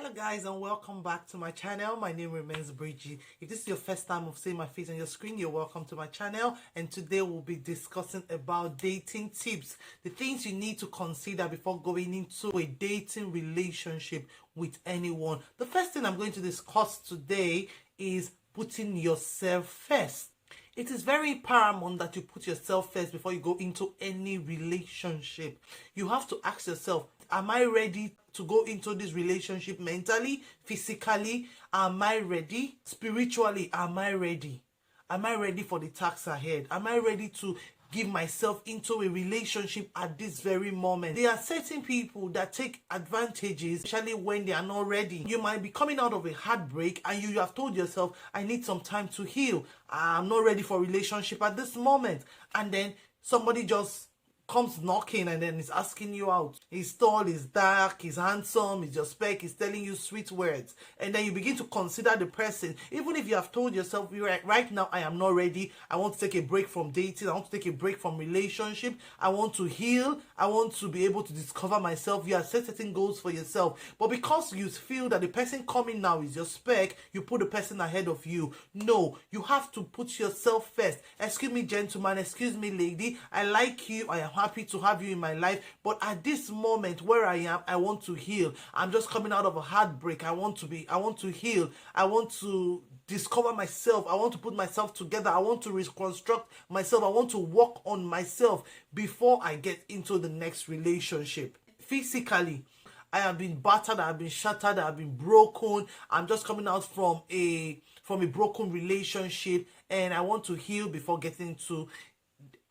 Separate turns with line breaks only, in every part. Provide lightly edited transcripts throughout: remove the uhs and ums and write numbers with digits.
Hello guys, and welcome back to my channel. My name remains Brigeesparkles. If this is your first time of seeing my face on your screen, you're welcome to my channel, and today we'll be discussing about dating tips, the things you need to consider before going into a dating relationship with anyone. The first thing I'm going to discuss today is putting yourself first. It is very paramount that you put yourself first before you go into any relationship. You have to ask yourself, am I ready to go into this relationship mentally, physically? Am I ready? Spiritually, am I ready? Am I ready for the task ahead? Am I ready to give myself into a relationship at this very moment? There are certain people that take advantages, especially when they are not ready. You might be coming out of a heartbreak and you have told yourself, I need some time to heal. I'm not ready for a relationship at this moment. And then somebody just comes knocking and then is asking you out. He's tall, he's dark, he's handsome, he's your spec, he's telling you sweet words. And then you begin to consider the person. Even if you have told yourself, right now I am not ready, I want to take a break from dating, I want to take a break from relationship, I want to heal, I want to be able to discover myself. You have set certain goals for yourself. But because you feel that the person coming now is your spec, you put the person ahead of you. No, you have to put yourself first. Excuse me, gentleman, excuse me, lady, I like you, I am happy to have you in my life, but at this moment where I am, I want to heal. I'm just coming out of a heartbreak. I want to heal. I want to discover myself. I want to put myself together. I want to reconstruct myself. I want to work on myself before I get into the next relationship. Physically, I have been battered, I have been shattered, I have been broken. I'm just coming out from a broken relationship, and I want to heal before getting into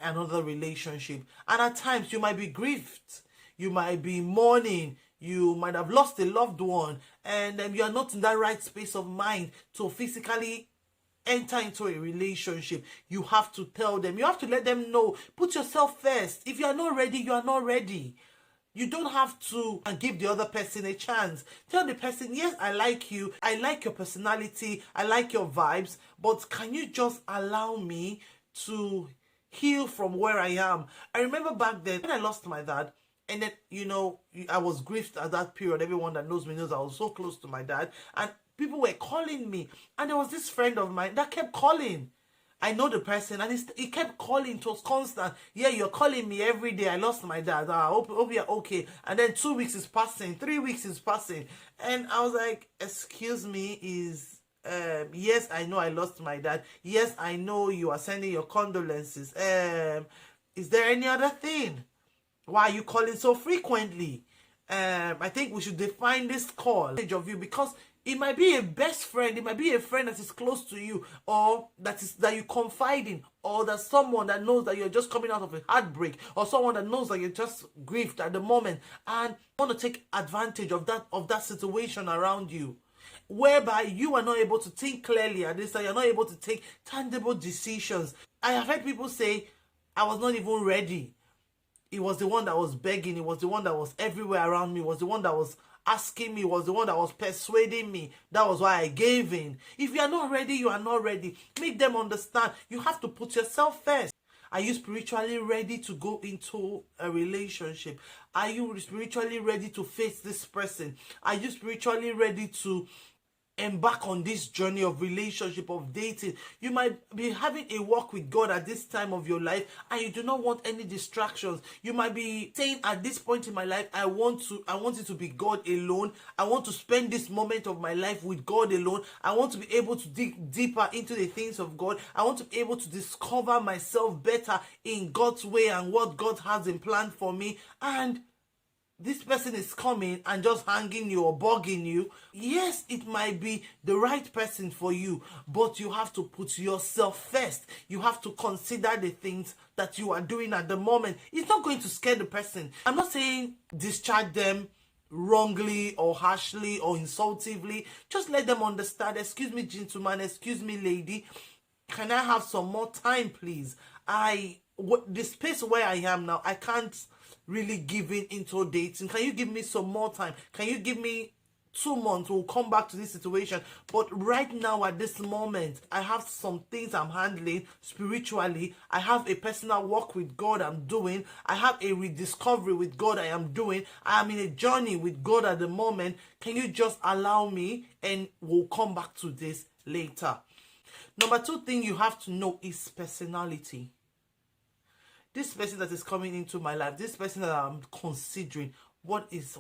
another relationship. And at times you might be grieved, you might be mourning, you might have lost a loved one, and you are not in that right space of mind to physically enter into a relationship. You have to tell them, you have to let them know, put yourself first. If you are not ready, you are not ready. You don't have to give the other person a chance. Tell the person, yes, I like you, I like your personality, I like your vibes, but can you just allow me to heal from where I am? I remember back then when I lost my dad, and then, I was grieved at that period. Everyone that knows me knows I was so close to my dad, and people were calling me, and there was this friend of mine that kept calling. I know the person, and he kept calling. It was constant. Yeah, you're calling me every day. I lost my dad. I hope you're okay. And then 2 weeks is passing, 3 weeks is passing, and I was like, excuse me, yes, I know I lost my dad. Yes, I know you are sending your condolences. Is there any other thing? Why are you calling so frequently? I think we should define this call of you, because it might be a best friend, it might be a friend that is close to you, or that you confide in, or that someone that knows that you're just coming out of a heartbreak, or someone that knows that you're just grieved at the moment and want to take advantage of that situation around you, whereby you are not able to think clearly at this time, you're not able to take tangible decisions. I have heard people say, I was not even ready. It was the one that was begging, it was the one that was everywhere around me, it was the one that was asking me, was the one that was persuading me. That was why I gave in. If you are not ready, you are not ready. Make them understand. You have to put yourself first. Are you spiritually ready to go into a relationship? Are you spiritually ready to face this person? Are you spiritually ready to embark on this journey of relationship, of dating? You might be having a walk with God at this time of your life, and you do not want any distractions. You might be saying, at this point in my life, I want it to be God alone. I want to spend this moment of my life with God alone. I want to be able to dig deeper into the things of God. I want to be able to discover myself better in God's way and what God has in plan for me. And this person is coming and just hanging you or bugging you. Yes, it might be the right person for you, but you have to put yourself first. You have to consider the things that you are doing at the moment. It's not going to scare the person. I'm not saying discharge them wrongly or harshly or insultively. Just let them understand, excuse me, gentleman, excuse me, lady, can I have some more time, please? The space where I am now, I can't really give into dating. Can you give me some more time? Can you give me 2 months, we'll come back to this situation. But right now, at this moment, I have some things I'm handling spiritually. I have a personal walk with God I'm doing. I have a rediscovery with God I am doing. I am in a journey with God at the moment. Can you just allow me? And we'll come back to this later. Number 2 thing you have to know is personality. This person that is coming into my life, this person that I'm considering, what is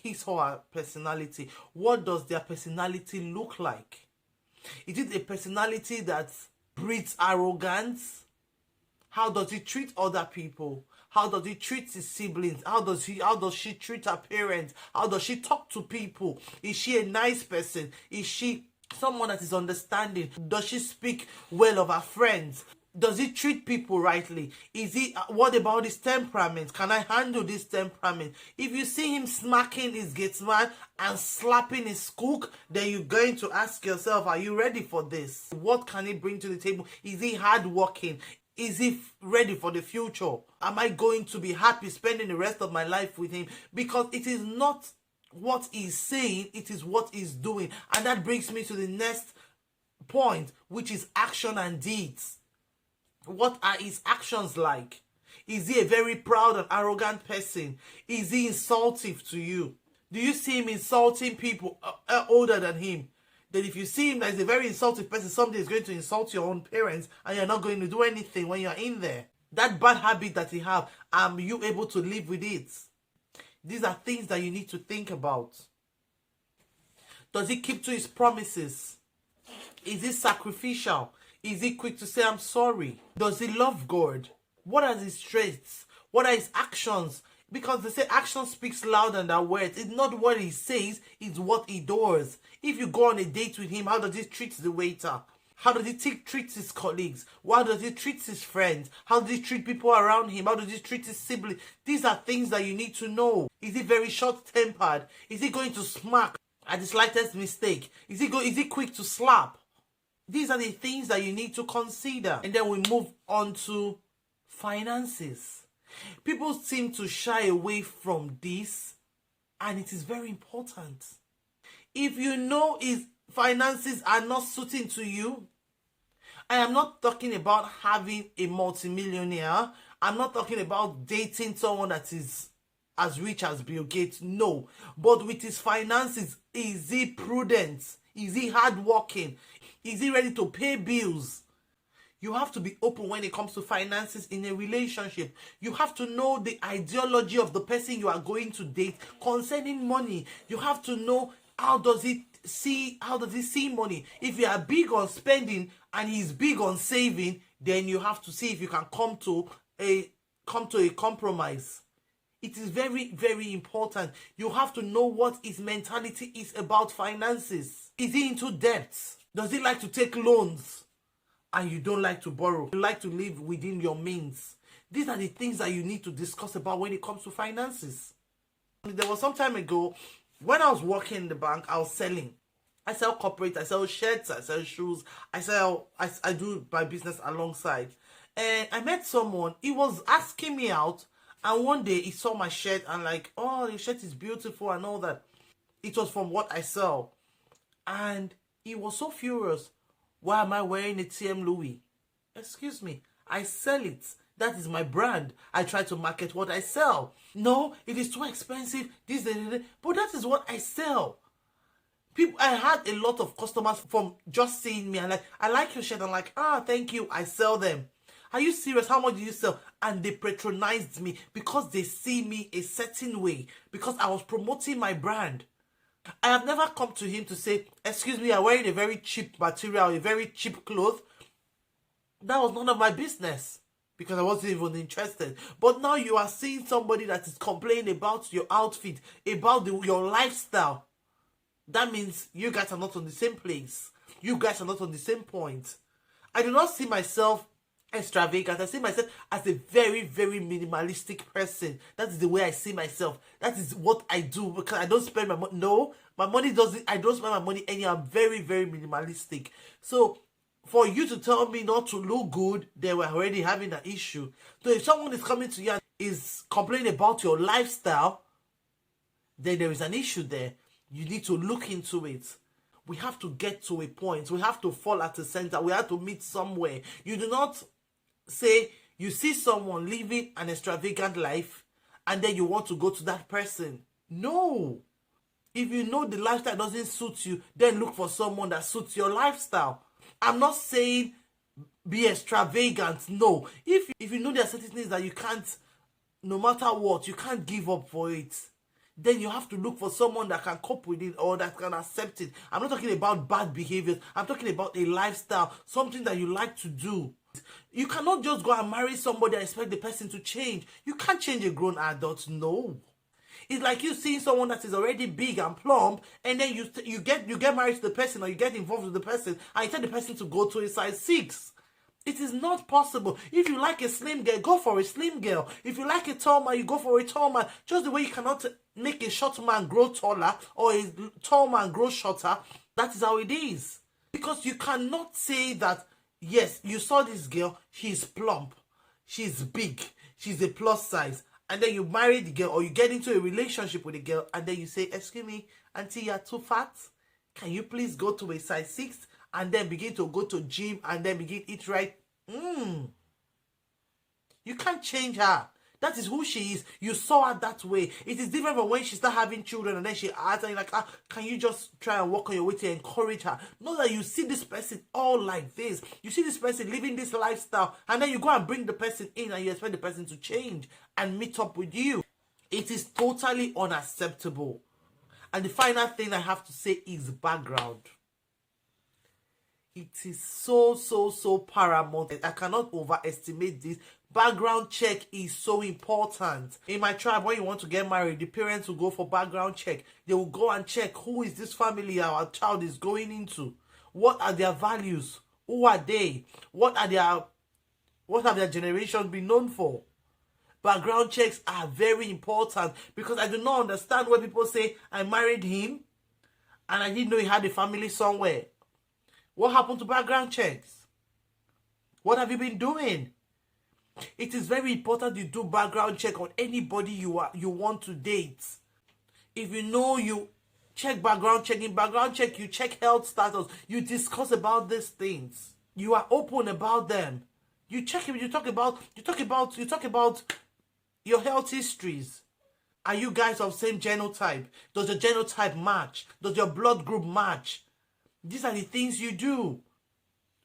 his or her personality? What does their personality look like? Is it a personality that breeds arrogance? How does he treat other people? How does he treat his siblings? How does she treat her parents? How does she talk to people? Is she a nice person? Is she someone that is understanding? Does she speak well of her friends? Does he treat people rightly? What about his temperament? Can I handle this temperament? If you see him smacking his gatesman and slapping his cook, then you're going to ask yourself, are you ready for this? What can he bring to the table? Is he hardworking? Is he ready for the future? Am I going to be happy spending the rest of my life with him? Because it is not what he's saying, it is what he's doing. And that brings me to the next point, which is action and deeds. What are his actions like? Is he a very proud and arrogant person? Is he insultive to you? Do you see him insulting people older than him? Then if you see him as a very insultive person, somebody is going to insult your own parents and you're not going to do anything when you're in there. That bad habit that he have, are you able to live with it? These are things that you need to think about. Does he keep to his promises? Is he sacrificial? Is he quick to say, I'm sorry? Does he love God? What are his traits? What are his actions? Because they say action speaks louder than words. It's not what he says, it's what he does. If you go on a date with him, how does he treat the waiter? How does he treat his colleagues? How does he treat his friends? How does he treat people around him? How does he treat his siblings? These are things that you need to know. Is he very short-tempered? Is he going to smack at the slightest mistake? Is he quick to slap? These are the things that you need to consider. And then we move on to finances. People seem to shy away from this, and it is very important. If you know his finances are not suiting to you, I am not talking about having a multimillionaire. I'm not talking about dating someone that is as rich as Bill Gates. No. But with his finances, is he prudent? Is he hardworking? Is he ready to pay bills? You have to be open when it comes to finances in a relationship. You have to know the ideology of the person you are going to date concerning money. You have to know how does he see money. If you are big on spending and he's big on saving, then you have to see if you can come to a compromise. It is very, very important. You have to know what his mentality is about finances. Is he into debts? Does he like to take loans? And you don't like to borrow. You like to live within your means. These are the things that you need to discuss about when it comes to finances. There was some time ago, when I was working in the bank, I was selling. I sell corporate, I sell shirts, I sell shoes, I do my business alongside. And I met someone, he was asking me out, and one day he saw my shirt and like, oh, your shirt is beautiful and all that. It was from what I sell. And he was so furious. Why am I wearing a TM Louis? Excuse me, I sell it. That is my brand. I try to market what I sell. No, it is too expensive. But that is what I sell. I had a lot of customers from just seeing me and like, I like your shirt. I'm like, thank you. I sell them. Are you serious? How much do you sell? And they patronized me because they see me a certain way, because I was promoting my brand. I have never come to him to say, excuse me, I'm wearing a very cheap material, a very cheap cloth. That was none of my business because I wasn't even interested. But now you are seeing somebody that is complaining about your outfit, about your lifestyle. That means you guys are not on the same place. You guys are not on the same point. I do not see myself extravagant. I see myself as a very, very minimalistic person. That is the way I see myself. That is what I do, because I don't spend my money. No, my money doesn't. I don't spend my money anyhow. I'm very, very minimalistic. So for you to tell me not to look good, they were already having an issue. So if someone is coming to you and is complaining about your lifestyle, then there is an issue there. You need to look into it. We have to get to a point. We have to fall at the center. We have to meet somewhere. You do not say you see someone living an extravagant life and then you want to go to that person. No. If you know the lifestyle doesn't suit you, then look for someone that suits your lifestyle. I'm not saying be extravagant. No. If you know there are certain things that you can't, no matter what, you can't give up for it, then you have to look for someone that can cope with it or that can accept it. I'm not talking about bad behaviors. I'm talking about a lifestyle, something that you like to do. You cannot just go and marry somebody and expect the person to change. You can't change a grown adult. No. It's like you seeing someone that is already big and plump, and then you get married to the person, or you get involved with the person, and you tell the person to go to a size 6. It is not possible. If you like a slim girl, go for a slim girl. If you like a tall man, you go for a tall man. Just the way you cannot make a short man grow taller or a tall man grow shorter, that is how it is. Because you cannot say that, yes, you saw this girl, she's plump, she's big, she's a plus size, and then you marry the girl or you get into a relationship with the girl, and then you say, excuse me, auntie, you're too fat. Can you please go to a size 6? And then begin to go to gym and then begin eat right. You can't change her. That is who she is. You saw her that way. It is different from when she start having children and then she asks and you're like, can you just try and walk on your way to encourage her? Not that you see this person all like this. You see this person living this lifestyle and then you go and bring the person in and you expect the person to change and meet up with you. It is totally unacceptable. And the final thing I have to say is background. It is so paramount. I cannot overestimate this. Background check is so important. In my tribe, when you want to get married, the parents will go for background check. They will go and check who is this family our child is going into. What are their values? Who are they? What have their generations been known for? Background checks are very important because I do not understand when people say, I married him and I didn't know he had a family somewhere. What happened to background checks? What have you been doing? It is very important you do background check on anybody you want to date. If you know, you check background check. In background check, you check health status. You discuss about these things. You are open about them. You check it. You talk about your health histories. Are you guys of same genotype? Does your genotype match? Does your blood group match? These are the things you do.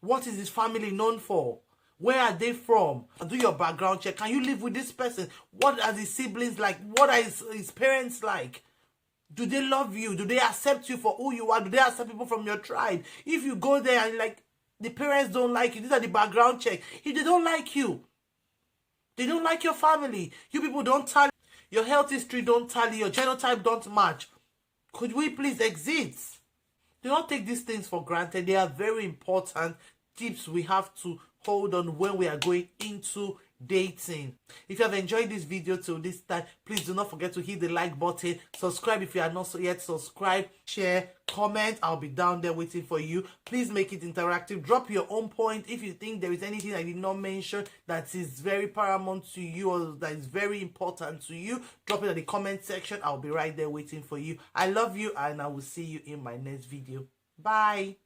What is his family known for? Where are they from? Do your background check. Can you live with this person? What are his siblings like? What are his parents like? Do they love you? Do they accept you for who you are? Do they accept people from your tribe? If you go there and like the parents don't like you, these are the background check. If they don't like you, they don't like your family, you people don't tally, your health history don't tally, your genotype don't match, could we please exit? Do not take these things for granted. They are very important tips we have to hold on when we are going into dating. If you have enjoyed this video till this time, please do not forget to hit the like button, subscribe if you are not yet subscribed, share, comment. I'll be down there waiting for you. Please make it interactive. Drop your own point if you think there is anything I did not mention that is very paramount to you or that is very important to you. Drop it in the comment section. I'll be right there waiting for you. I love you and I will see you in my next video. Bye.